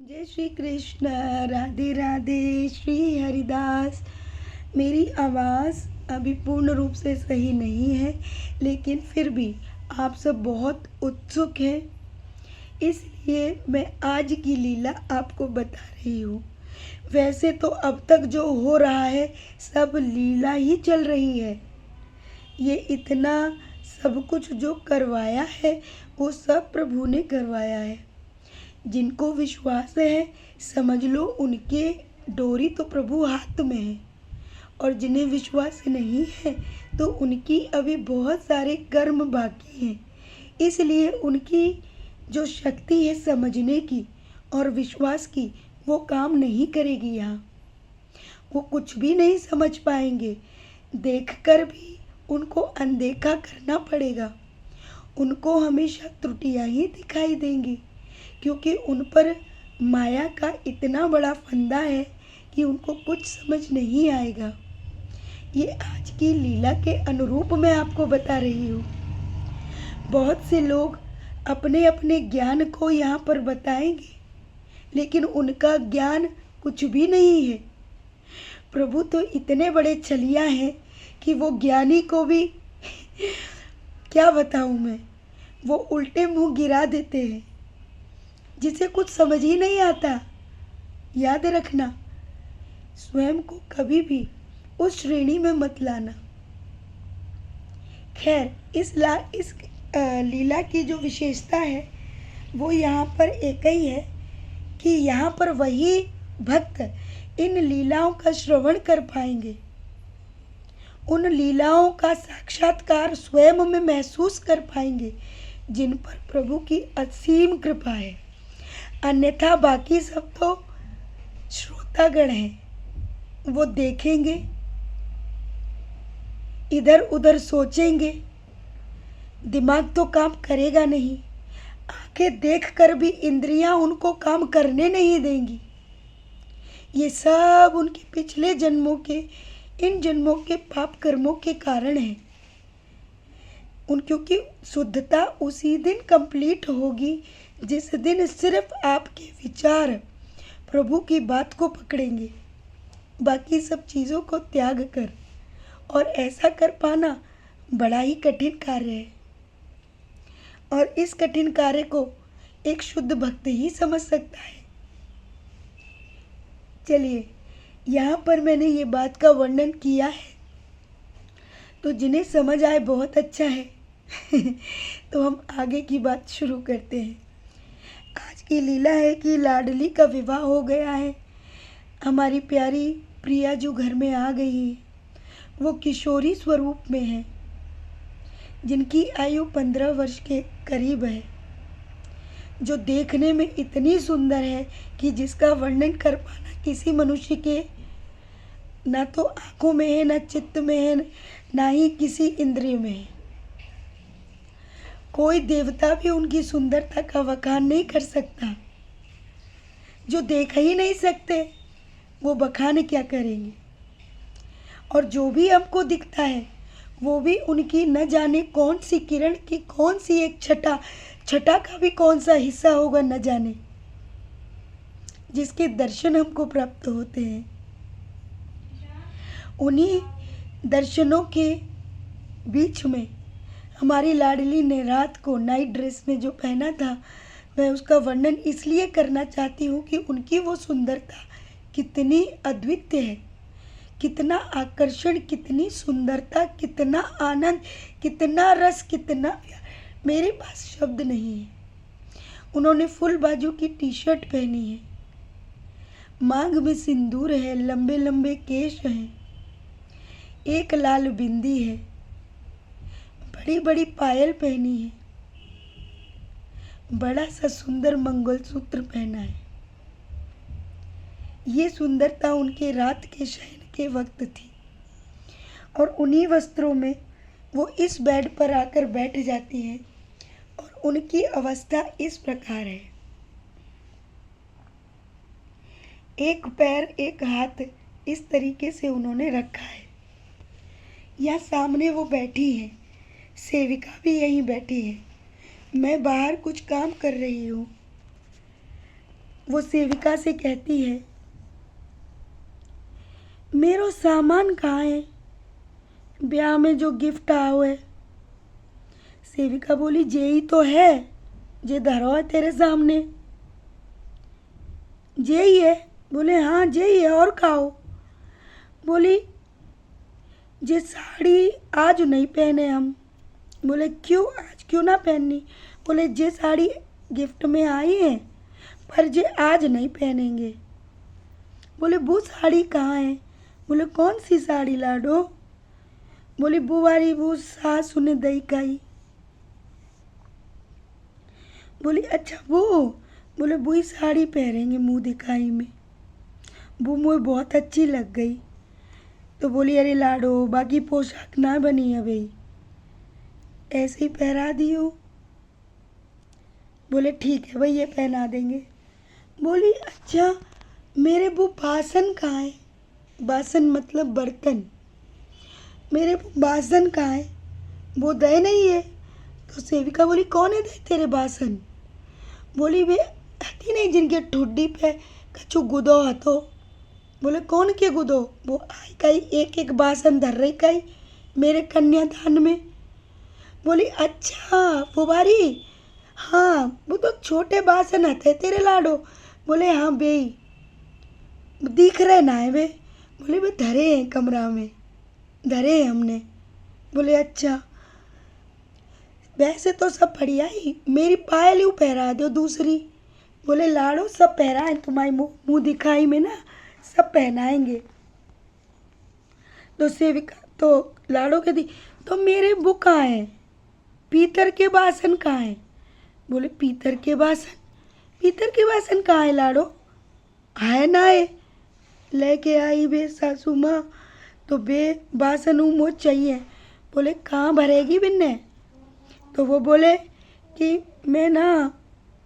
जय श्री कृष्ण। राधे राधे। श्री हरिदास। मेरी आवाज़ अभी पूर्ण रूप से सही नहीं है, लेकिन फिर भी आप सब बहुत उत्सुक हैं, इसलिए मैं आज की लीला आपको बता रही हूँ। वैसे तो अब तक जो हो रहा है सब लीला ही चल रही है। ये इतना सब कुछ जो करवाया है वो सब प्रभु ने करवाया है। जिनको विश्वास है समझ लो उनके डोरी तो प्रभु हाथ में है, और जिन्हें विश्वास नहीं है तो उनकी अभी बहुत सारे कर्म बाकी हैं। इसलिए उनकी जो शक्ति है समझने की और विश्वास की वो काम नहीं करेगी। यहाँ वो कुछ भी नहीं समझ पाएंगे। देखकर भी उनको अनदेखा करना पड़ेगा। उनको हमेशा त्रुटियां ही दिखाई देंगी, क्योंकि उन पर माया का इतना बड़ा फंदा है कि उनको कुछ समझ नहीं आएगा। ये आज की लीला के अनुरूप मैं आपको बता रही हूँ। बहुत से लोग अपने अपने ज्ञान को यहाँ पर बताएंगे, लेकिन उनका ज्ञान कुछ भी नहीं है। प्रभु तो इतने बड़े छलिया हैं कि वो ज्ञानी को भी क्या बताऊँ मैं, वो उल्टे मुंह गिरा देते हैं, जिसे कुछ समझ ही नहीं आता। याद रखना, स्वयं को कभी भी उस श्रेणी में मत लाना। खैर, इस लीला की जो विशेषता है वो यहाँ पर एक ही है कि यहाँ पर वही भक्त इन लीलाओं का श्रवण कर पाएंगे, उन लीलाओं का साक्षात्कार स्वयं में महसूस कर पाएंगे जिन पर प्रभु की असीम कृपा है। अन्यथा बाकी सब तो श्रोतागण हैं। वो देखेंगे, इधर उधर सोचेंगे, दिमाग तो काम करेगा नहीं। आंखें देखकर भी इंद्रियां उनको काम करने नहीं देंगी। ये सब उनके पिछले जन्मों के, इन जन्मों के पाप कर्मों के कारण है। क्योंकि शुद्धता उसी दिन कंप्लीट होगी जिस दिन सिर्फ आपके विचार प्रभु की बात को पकड़ेंगे, बाकी सब चीज़ों को त्याग कर। और ऐसा कर पाना बड़ा ही कठिन कार्य है, और इस कठिन कार्य को एक शुद्ध भक्त ही समझ सकता है। चलिए, यहाँ पर मैंने ये बात का वर्णन किया है, तो जिन्हें समझ आए बहुत अच्छा है। तो हम आगे की बात शुरू करते हैं। आज की लीला है कि लाडली का विवाह हो गया है। हमारी प्यारी प्रिया जो घर में आ गई है वो किशोरी स्वरूप में है, जिनकी आयु 15 वर्ष के करीब है, जो देखने में इतनी सुंदर है कि जिसका वर्णन कर पाना किसी मनुष्य के ना तो आंखों में है, ना चित्त में है, ना ही किसी इंद्रिय में है। कोई देवता भी उनकी सुंदरता का बखान नहीं कर सकता। जो देख ही नहीं सकते वो बखान क्या करेंगे। और जो भी हमको दिखता है वो भी उनकी न जाने कौन सी किरण की कौन सी एक छटा का भी कौन सा हिस्सा होगा न जाने, जिसके दर्शन हमको प्राप्त होते हैं। उन्हीं दर्शनों के बीच में हमारी लाडली ने रात को नाइट ड्रेस में जो पहना था, मैं उसका वर्णन इसलिए करना चाहती हूँ कि उनकी वो सुंदरता कितनी अद्वितीय है, कितना आकर्षण, कितनी सुंदरता, कितना आनंद, कितना रस, कितना, मेरे पास शब्द नहीं है। उन्होंने फुल बाजू की टी शर्ट पहनी है, मांग में सिंदूर है, लंबे लंबे केश हैं, एक लाल बिंदी है, बड़ी बड़ी पायल पहनी है, बड़ा सा सुंदर मंगलसूत्र पहना है। ये सुंदरता उनके रात के शयन के वक्त थी, और उन्हीं वस्त्रों में वो इस बेड पर आकर बैठ जाती हैं, और उनकी अवस्था इस प्रकार है। एक पैर एक हाथ इस तरीके से उन्होंने रखा है। यहाँ सामने वो बैठी है, सेविका भी यहीं बैठी है। मैं बाहर कुछ काम कर रही हूँ। वो सेविका से कहती है, मेरो सामान कहाँ है, ब्याह में जो गिफ्ट आओ है। सेविका बोली, जे ही तो है, जे धरो है तेरे सामने, जे ही है। बोले, हाँ जे ही है, और खाओ। बोली, जे साड़ी आज नहीं पहने हम। बोले, क्यों, आज क्यों ना पहननी। बोले, जे साड़ी गिफ्ट में आई है, पर जे आज नहीं पहनेंगे। बोले, वो साड़ी कहाँ है। बोले, कौन सी साड़ी लाडो। बोली, बुआरी वो सासू ने दही खाई। बोली, अच्छा वो। बोले, वही साड़ी पहनेंगे मुँह दिखाई में, वो मुझे बहुत अच्छी लग गई। तो बोली, अरे लाडो, बाकी पोशाक ना बनी है भाई, ऐसे ही पहना दी हो। बोले, ठीक है भाई, ये पहना देंगे। बोली, अच्छा मेरे वो बासन कहाँ है। बासन मतलब बर्तन। मेरे वो बासन कहाँ है, वो दे नहीं है। तो सेविका बोली, कौन है दे तेरे बासन। बोली, वे हती नहीं जिनके ठुड्डी पे कछु गुदो हतो। बोले, कौन के गुदो। वो आई कई एक एक बासन धर रही कई मेरे कन्यादान में। बोली, अच्छा वो बारी, हाँ वो तो छोटे बासन हते तेरे लाडो। बोले, हाँ बेई दिख रहे ना है वे। बोले, वे धरे हैं कमरा में, धरे हैं हमने। बोले, अच्छा वैसे तो सब बढ़िया ही, मेरी पायल यूँ पहरा दो दूसरी। बोले, लाडो सब पहराएं, तुम्हारी मुँह दिखाई में ना सब पहनाएंगे। तो सेविका तो लाडो कहती, तो मेरे वो कहाँ हैं, पीतल के बासन कहाँ हैं। बोले, पीतल के बासन, पीतल के बासन कहाँ है लाडो। है ना है, लेके आई बे सासू माँ, तो बे बासन मुझ चाहिए। बोले, कहाँ भरेगी बिन्ने। तो वो बोले कि मैं ना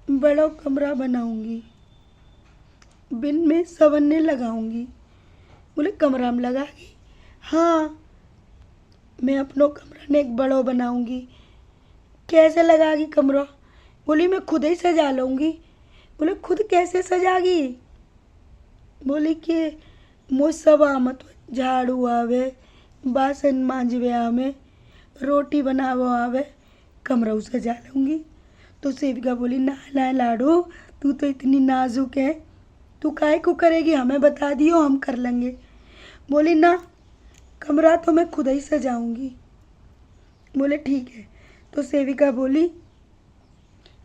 बड़ा कमरा बनाऊंगी, बिन में सवन्ने लगाऊंगी। बोले, कमरा में लगागी। हाँ मैं अपनो कमरा ने एक बड़ो बनाऊंगी। कैसे लगागी कमरा। बोली, मैं खुद ही सजा लूँगी। बोले, खुद कैसे सजागी। बोली कि मुझ सब आमत, झाड़ू आवे, बासन मांजवे आवे, रोटी बनावो आवे, कमरा सजा लूँगी। तो सेविका बोली, ना ना लाडो, तू तो इतनी नाजुक है, तू काहे को करेगी, हमें बता दियो हम कर लेंगे। बोली, ना कमरा तो मैं खुद ही सजाऊंगी। बोले, ठीक है। तो सेविका बोली,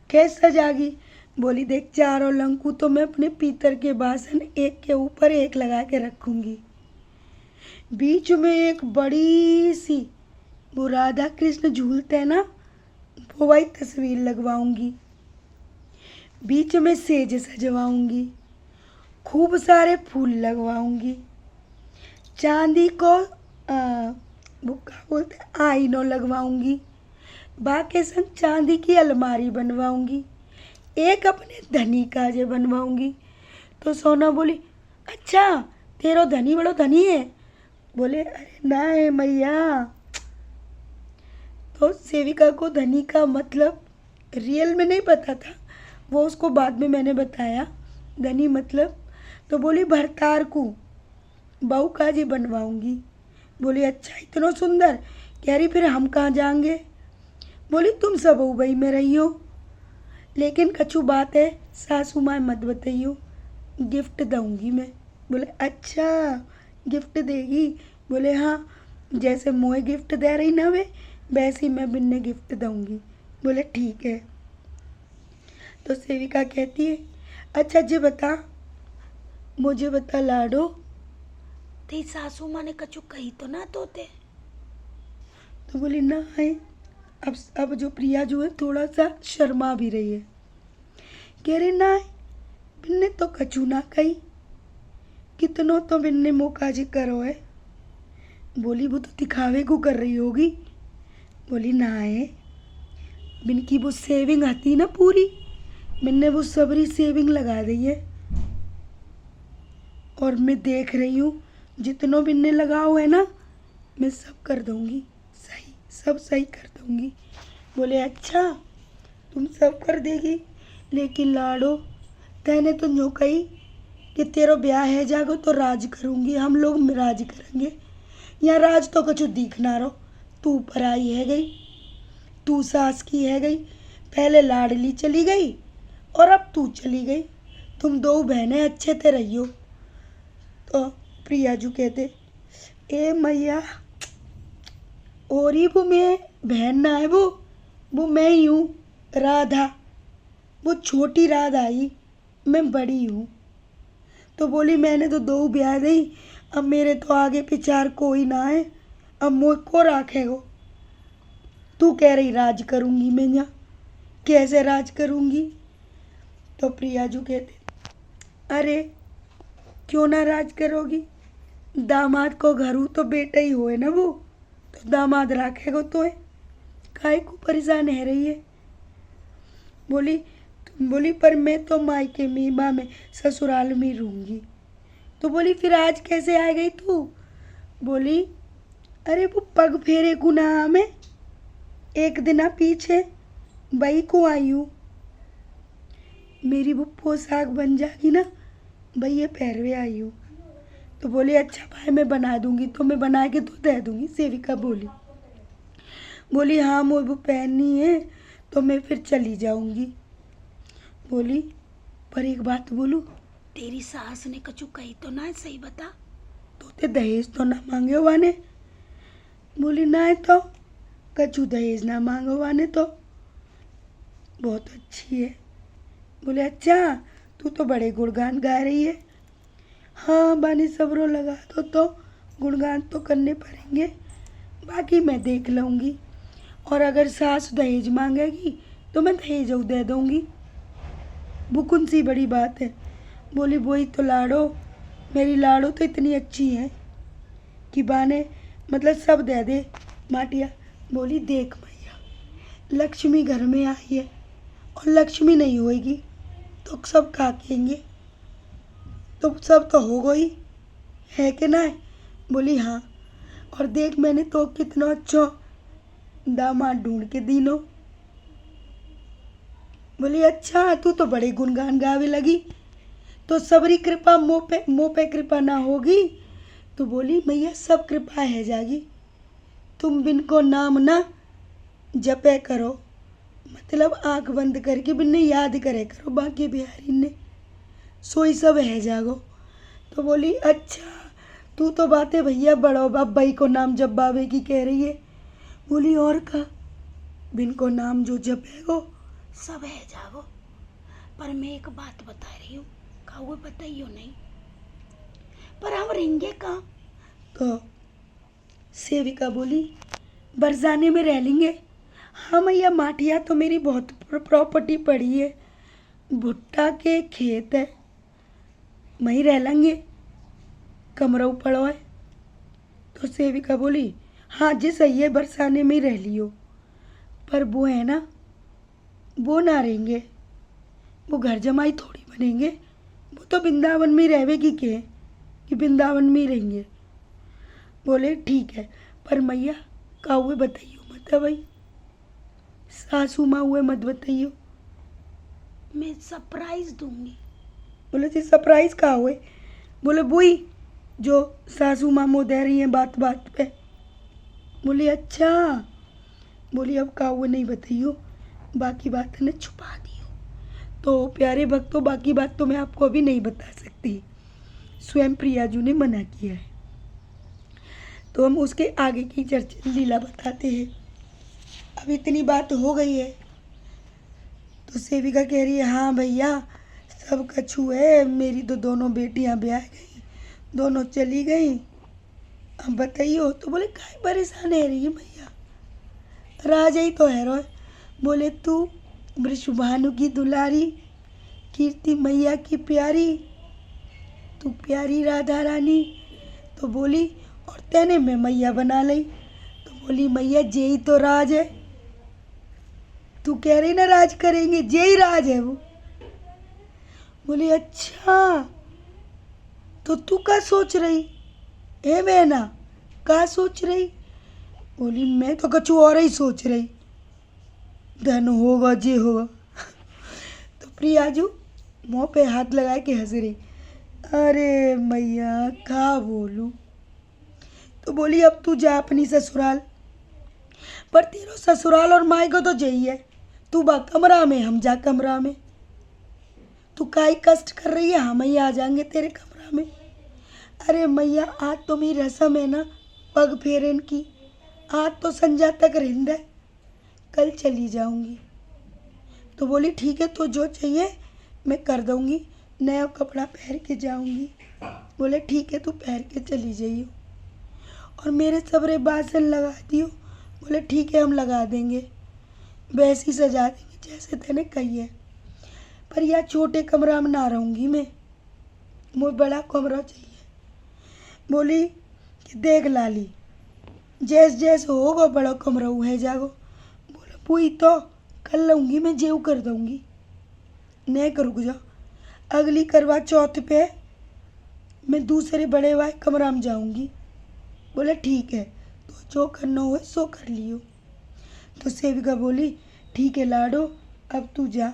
कैसे सजागी। बोली, देख चारों लंकू तो मैं अपने पीतल के बासन एक के ऊपर एक लगा के रखूंगी, बीच में एक बड़ी सी वो राधा कृष्ण झूलते हैं ना, वो वाली तस्वीर लगवाऊंगी, बीच में सेज सजवाऊंगी, खूब सारे फूल लगवाऊंगी, चांदी को वो क्या बोलते हैं आईनो लगवाऊंगी, बाकी संग चांदी की अलमारी बनवाऊंगी, एक अपने धनी काजे बनवाऊंगी। तो सोना बोली, अच्छा तेरो धनी बड़ो धनी है। बोले, अरे ना है मैया। तो सेविका को धनी का मतलब रियल में नहीं पता था, वो उसको बाद में मैंने बताया धनी मतलब। तो बोली, भरतार को बहू काजी बनवाऊंगी। बोली, अच्छा इतना सुंदर। कह रही, फिर हम कहाँ जाएंगे। बोली, तुम सब भाई में रही हो, लेकिन कछु बात है सासू माँ मत बताइयो, गिफ्ट दूंगी मैं। बोले, अच्छा गिफ्ट देगी। बोले, हाँ जैसे मोए गिफ्ट दे रही ना वे, वैसे ही मैं बिन्ने गिफ्ट दूंगी। बोले, ठीक है। तो सेविका कहती है, अच्छा जी बता, मुझे बता लाडो, तेरी सासू माँ ने कछु कही तो ना तोते। तो बोली, ना है। अब जो प्रिया जो है थोड़ा सा शर्मा भी रही है। कह रही, ना बिन्ने तो कछु ना कही, कितनो तो बिन्ने मोकाजी करो है। बोली, वो तो दिखावे को कर रही होगी। बोली, ना है, बिन की वो सेविंग आती ना पूरी, मैंने वो सबरी सेविंग लगा दी है, और मैं देख रही हूँ जितनों बिन्ने लगाओ है ना, मैं सब कर दूंगी सही, सब सही कर दूंगी। बोले, अच्छा तुम सब कर देगी, लेकिन लाडो तैने तो यूँ कही कि तेरो ब्याह है जागो तो राज करूँगी, हम लोग राज करेंगे। यहाँ राज तो कछु दिखना रो, तू पराई है गई, तू सास की है गई। पहले लाडली चली गई और अब तू चली गई, तुम दो बहनें अच्छे से रहियो। तो प्रियाजू कहते, ए मैया और ही वो मैं बहन ना है, वो मैं ही हूँ, राधा। वो छोटी राधा आई, मैं बड़ी हूँ। तो बोली मैंने तो दो ब्याह दी, अब मेरे तो आगे पिछार कोई ना है, अब मुझ को राखेगो। तू कह रही राज करूँगी, मैं यहाँ कैसे राज करूँगी? तो प्रियाजू कहते, अरे क्यों ना राज करोगी, दामाद को घरू तो बेटा ही होए ना, वो तो दामाद राखेगो तो है, काहे को परेशान है रही है। बोली पर मैं तो मायके में माँ में ससुराल में रहूँगी। तो बोली फिर आज कैसे आ गई तू? बोली अरे वो पग फेरे को ना में एक दिन पीछे बई को आई हूँ, मेरी वो पोशाक बन जाएगी ना, भाई ये पहरवे आई हूँ। तो बोली अच्छा भाई मैं बना दूंगी, तो मैं बना के तो दे दूंगी। सेविका बोली हाँ मुझे वो पहननी है तो मैं फिर चली जाऊंगी। बोली पर एक बात बोलूँ, तेरी सास ने कछु कही तो ना, सही बता, तो ते दहेज तो ना मांगे वाने? बोली ना तो कछु दहेज ना मांगो वाने, तो बहुत अच्छी है। बोले अच्छा तू तो बड़े गुणगान गा रही है। हाँ बानी सबरो लगा दो तो गुणगान तो करने पड़ेंगे, बाकी मैं देख लूँगी, और अगर सास दहेज मांगेगी तो मैं दहेज दे दूँगी, वो कौन सी बड़ी बात है। बोली वही तो लाड़ो, मेरी लाड़ो तो इतनी अच्छी है कि बाने मतलब सब दे दे माटिया। बोली देख भैया लक्ष्मी घर में आई है, और लक्ष्मी नहीं होएगी तो सब खाकेंगे, तो सब तो हो गई है कि ना? बोली हाँ, और देख मैंने तो कितना अच्छा दामाद ढूंढ के दीनो। बोली अच्छा तू तो बड़े गुणगान गावे लगी, तो सबरी कृपा मुँह पे कृपा ना होगी? तो बोली मैया सब कृपा है जागी, तुम बिन को नाम ना जपे करो, मतलब आंख बंद करके बिन याद करे करो, बाकी बिहारी ने सोई सब है जागो। तो बोली अच्छा तू तो बातें भैया बड़ो बाप भाई को नाम जब बाबे की कह रही है। बोली और का बिन को नाम जो जपेगो सब है जागो, पर मैं एक बात बता रही हूँ, का वो बताइयो नहीं, पर हम रहेंगे कहाँ? तो सेविका बोली बरसाने में रह लेंगे। हाँ मैया माटिया तो मेरी बहुत प्रॉपर्टी पड़ी है, भुट्टा के खेत है, वहीं रह लेंगे, कमरा पड़ो है। तो सेविका बोली हाँ जी सही है, बरसाने में ही रह लियो, पर वो है ना वो ना रहेंगे, वो घर जमाई थोड़ी बनेंगे, वो तो वृंदावन में रहवे की के कि वृंदावन में ही रहेंगे। बोले ठीक है, पर मैया का हुए बताइयो मत भाई, सासू माँ हुए मत बताइयो, मैं सरप्राइज दूंगी। बोले जी सरप्राइज का हुए? बोले वही जो सासू माँ मुँह दे रही हैं बात बात पे। बोली अच्छा। बोली अब का हुए नहीं बताइयो, बाकी बात ने छुपा दियो। तो प्यारे भक्तों बाकी बात तो मैं आपको अभी नहीं बता सकती, स्वयं प्रियाजू ने मना किया है, तो हम उसके आगे की चर्चा लीला बताते हैं। अब इतनी बात हो गई है तो सेविका कह रही है हाँ भैया सब कछु है, मेरी तो दोनों बेटियां ब्याह गई, दोनों चली गई, अब बताइयो। तो बोले काहे परेशान है रही है भैया, राजा ही तो है रो। बोले तू वृषभानु की दुलारी, कीर्ति मैया की प्यारी, तू प्यारी राधा रानी। तो बोली और तेने मैं मैया बना ली। तो बोली मैया जे ही तो राज है, तू कह रही ना राज करेंगे, जे ही राज है वो। बोली अच्छा तो तू क्या सोच रही है बहना, क्या सोच रही? बोली मैं तो कछु और ही सोच रही, धन होगा जे होगा। तो प्रियाजू मुँह पे हाथ लगा के हंस रही। अरे मैया क्या बोलूं। तो बोली अब तू जा अपनी ससुराल, पर तेरो ससुराल और मायको तो जई है। तू बा कमरा में, हम जा कमरा में। तू काई कष्ट कर रही है, हम ही आ जाएंगे तेरे कमरा में। अरे मैया आज तो मेरी रस्म है ना पग फेरन की, आज तो संजा तक रिंद है, कल चली जाऊंगी। तो बोली ठीक है, तो जो चाहिए मैं कर दूंगी, नया कपड़ा पहन के जाऊंगी। बोले ठीक है, तू पहन के चली जाइयो और मेरे सबरे बासन लगा दियो। बोले ठीक है, हम लगा देंगे, वैसे ही सजा देंगे जैसे तेने कही है, पर यह छोटे कमरा में ना रहूँगी मैं, मुझे बड़ा कमरा चाहिए। बोली कि देख लाली, जैस जैस होगा बड़ा कमरा है जागो। बोले पुई तो कल लूँगी मैं, जेव कर दूँगी, नहीं कर रुक जाओ, अगली करवा चौथ पे मैं दूसरे बड़े वाले कमरा में जाऊँगी। बोले ठीक है, तो जो करना हो सो कर लियो। तो सेविका बोली ठीक है लाडो, अब तू जा,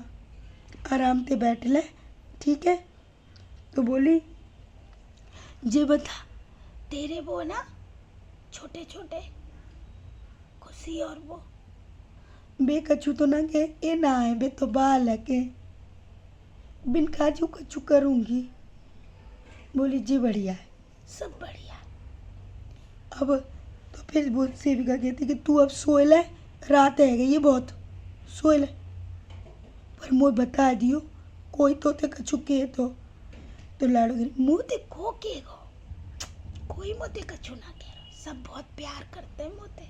आराम से बैठ ले, ठीक है। तो बोली जे बता तेरे वो ना छोटे छोटे खुशी और वो बे कछु तो ना के ए ना है बे, तो बाल है के बिन काजू कछु करूँगी। बोली जी बढ़िया है, सब बढ़िया है। अब तो फिर वो सेविका कहती कि तू अब सोए ले, रात है गई ये बहुत, सोए ले, पर मुझे बता दियो कोई तो ते कछु के तो लाडो मुँह ते खो के गो, कोई मोते कछु ना कह रहा, सब बहुत प्यार करते हैं मोते।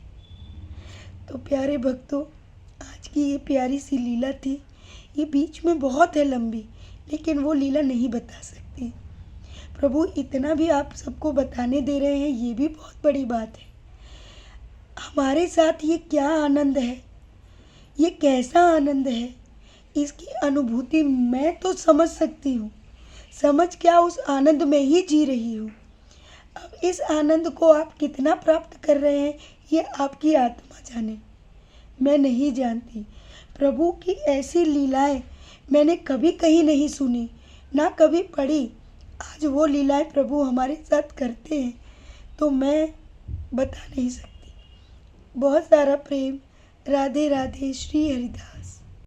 तो प्यारे भक्तों, आज की ये प्यारी सी लीला थी, ये बीच में बहुत है लंबी, लेकिन वो लीला नहीं बता सकती। प्रभु इतना भी आप सबको बताने दे रहे हैं, ये भी बहुत बड़ी बात है। हमारे साथ ये क्या आनंद है, ये कैसा आनंद है, इसकी अनुभूति मैं तो समझ सकती हूँ, समझ क्या उस आनंद में ही जी रही हूँ। अब इस आनंद को आप कितना प्राप्त कर रहे हैं ये आपकी आत्मा जाने, मैं नहीं जानती। प्रभु की ऐसी लीलाएं मैंने कभी कहीं नहीं सुनी, ना कभी पढ़ी। आज वो लीलाएं प्रभु हमारे साथ करते हैं तो मैं बता नहीं सकती। बहुत सारा प्रेम। राधे राधे। श्री हरिदास।